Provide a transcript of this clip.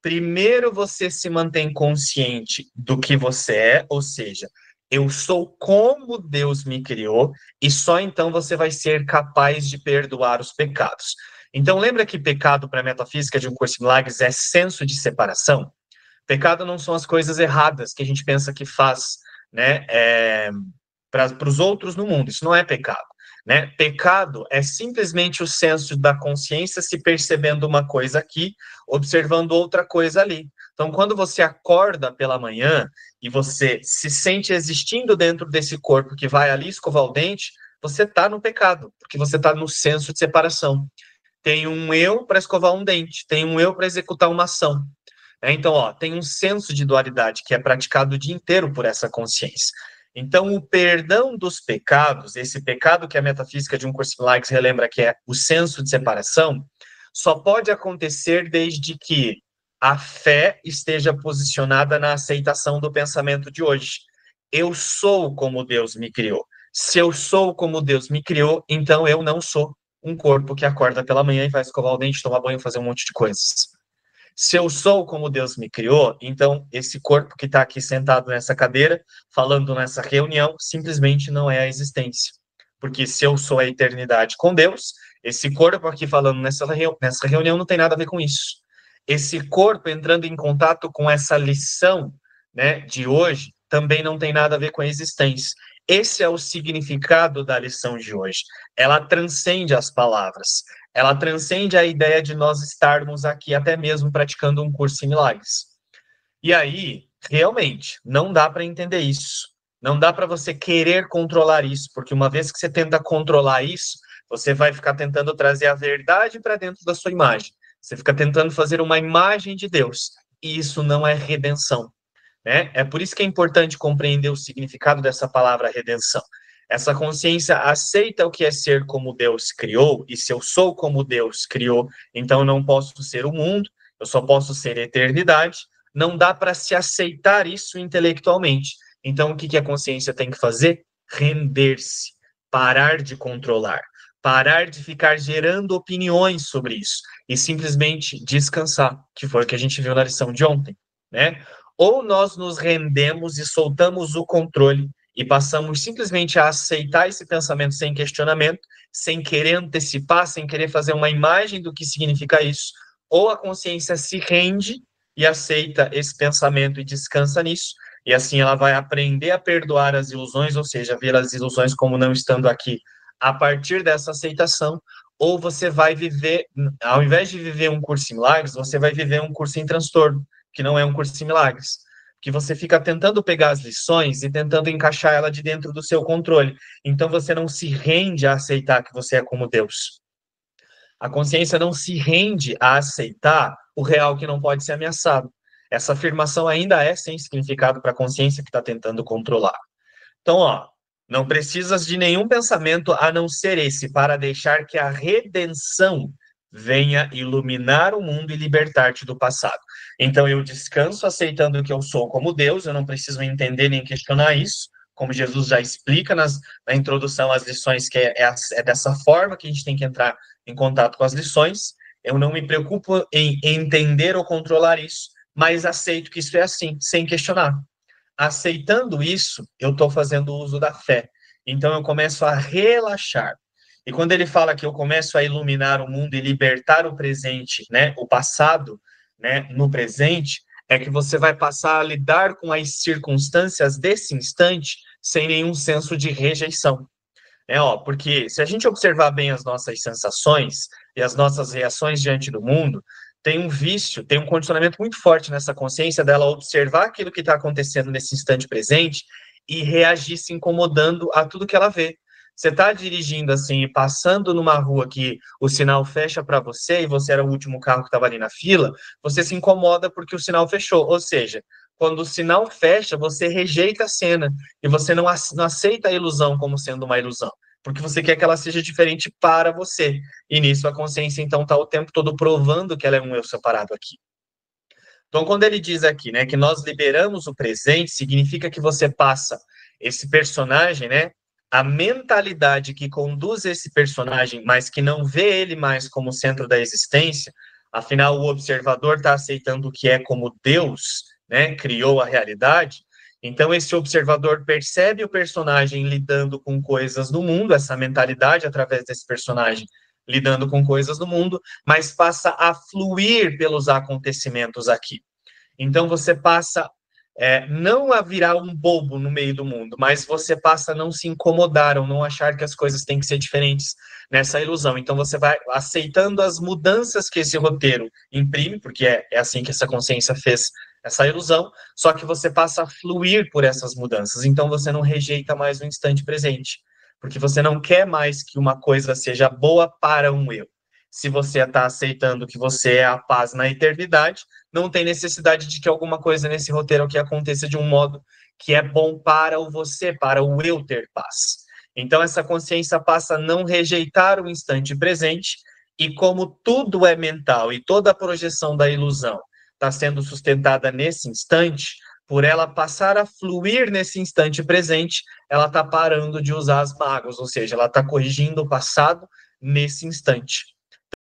primeiro você se mantém consciente do que você é, ou seja, eu sou como Deus me criou, e só então você vai ser capaz de perdoar os pecados. Então, lembra que pecado para a metafísica de Um Curso em Milagres é senso de separação? Pecado não são as coisas erradas que a gente pensa que faz, né, para os outros no mundo. Isso não é pecado, né? Pecado é simplesmente o senso da consciência se percebendo uma coisa aqui, observando outra coisa ali. Então, quando você acorda pela manhã e você se sente existindo dentro desse corpo que vai ali escovar o dente, você está no pecado, porque você está no senso de separação. Tem um eu para escovar um dente, tem um eu para executar uma ação. Então, ó, tem um senso de dualidade que é praticado o dia inteiro por essa consciência. Então, o perdão dos pecados, esse pecado que a metafísica de Um Curso em Milagres relembra que é o senso de separação, só pode acontecer desde que a fé esteja posicionada na aceitação do pensamento de hoje. Eu sou como Deus me criou. Se eu sou como Deus me criou, então eu não sou um corpo que acorda pela manhã e vai escovar o dente, tomar banho, fazer um monte de coisas. Se eu sou como Deus me criou, então esse corpo que está aqui sentado nessa cadeira, falando nessa reunião, simplesmente não é a existência. Porque se eu sou a eternidade com Deus, esse corpo aqui falando nessa reunião não tem nada a ver com isso. Esse corpo entrando em contato com essa lição, né, de hoje também não tem nada a ver com a existência. Esse é o significado da lição de hoje. Ela transcende as palavras. Ela transcende a ideia de nós estarmos aqui até mesmo praticando um curso em milagres. E aí, realmente, não dá para entender isso. Não dá para você querer controlar isso, porque uma vez que você tenta controlar isso, você vai ficar tentando trazer a verdade para dentro da sua imagem. Você fica tentando fazer uma imagem de Deus. E isso não é redenção, né? É por isso que é importante compreender o significado dessa palavra redenção. Essa consciência aceita o que é ser como Deus criou, e se eu sou como Deus criou, então eu não posso ser o mundo, eu só posso ser a eternidade. Não dá para se aceitar isso intelectualmente. Então, o que a consciência tem que fazer? Render-se, parar de controlar, parar de ficar gerando opiniões sobre isso e simplesmente descansar, que foi o que a gente viu na lição de ontem, né? Ou nós nos rendemos e soltamos o controle e passamos simplesmente a aceitar esse pensamento sem questionamento, sem querer antecipar, sem querer fazer uma imagem do que significa isso, ou a consciência se rende e aceita esse pensamento e descansa nisso, e assim ela vai aprender a perdoar as ilusões, ou seja, ver as ilusões como não estando aqui a partir dessa aceitação, ou você vai viver, ao invés de viver um curso em milagres, você vai viver um curso em transtorno, que não é um curso em milagres, que você fica tentando pegar as lições e tentando encaixar ela de dentro do seu controle. Então você não se rende a aceitar que você é como Deus. A consciência não se rende a aceitar o real que não pode ser ameaçado. Essa afirmação ainda é sem significado para a consciência que está tentando controlar. Então, ó, não precisas de nenhum pensamento a não ser esse para deixar que a redenção venha iluminar o mundo e libertar-te do passado. Então, eu descanso aceitando que eu sou como Deus, eu não preciso entender nem questionar isso, como Jesus já explica na introdução às lições, que é dessa forma que a gente tem que entrar em contato com as lições. Eu não me preocupo em entender ou controlar isso, mas aceito que isso é assim, sem questionar. Aceitando isso, eu estou fazendo uso da fé. Então eu começo a relaxar. E quando ele fala que eu começo a iluminar o mundo e libertar o presente, né, o passado, né, no presente, é que você vai passar a lidar com as circunstâncias desse instante sem nenhum senso de rejeição. Porque se a gente observar bem as nossas sensações e as nossas reações diante do mundo, tem um vício, tem um condicionamento muito forte nessa consciência dela observar aquilo que está acontecendo nesse instante presente e reagir se incomodando a tudo que ela vê. Você está dirigindo assim e passando numa rua que o sinal fecha para você e você era o último carro que estava ali na fila, você se incomoda porque o sinal fechou. Ou seja, quando o sinal fecha, você rejeita a cena e você não aceita a ilusão como sendo uma ilusão, porque você quer que ela seja diferente para você. E nisso a consciência, então, está o tempo todo provando que ela é um eu separado aqui. Então, quando ele diz aqui, né, que nós liberamos o presente, significa que você passa esse personagem, né, a mentalidade que conduz esse personagem, mas que não vê ele mais como centro da existência, Afinal, o observador está aceitando o que é como Deus, né, criou a realidade. Então, esse observador percebe o personagem lidando com coisas do mundo, essa mentalidade através desse personagem lidando com coisas do mundo, mas passa a fluir pelos acontecimentos aqui. Então, você passa não a virar um bobo no meio do mundo, mas você passa a não se incomodar ou não achar que as coisas têm que ser diferentes nessa ilusão. Então, você vai aceitando as mudanças que esse roteiro imprime, porque é assim que essa consciência fez essa ilusão, só que você passa a fluir por essas mudanças. Então, você não rejeita mais o instante presente, porque você não quer mais que uma coisa seja boa para um eu. Se você está aceitando que você é a paz na eternidade, não tem necessidade de que alguma coisa nesse roteiro aqui aconteça de um modo que é bom para o você, para o eu ter paz. Então, essa consciência passa a não rejeitar o instante presente, e como tudo é mental e toda a projeção da ilusão está sendo sustentada nesse instante, por ela passar a fluir nesse instante presente, ela está parando de usar as mágoas, ou seja, ela está corrigindo o passado nesse instante.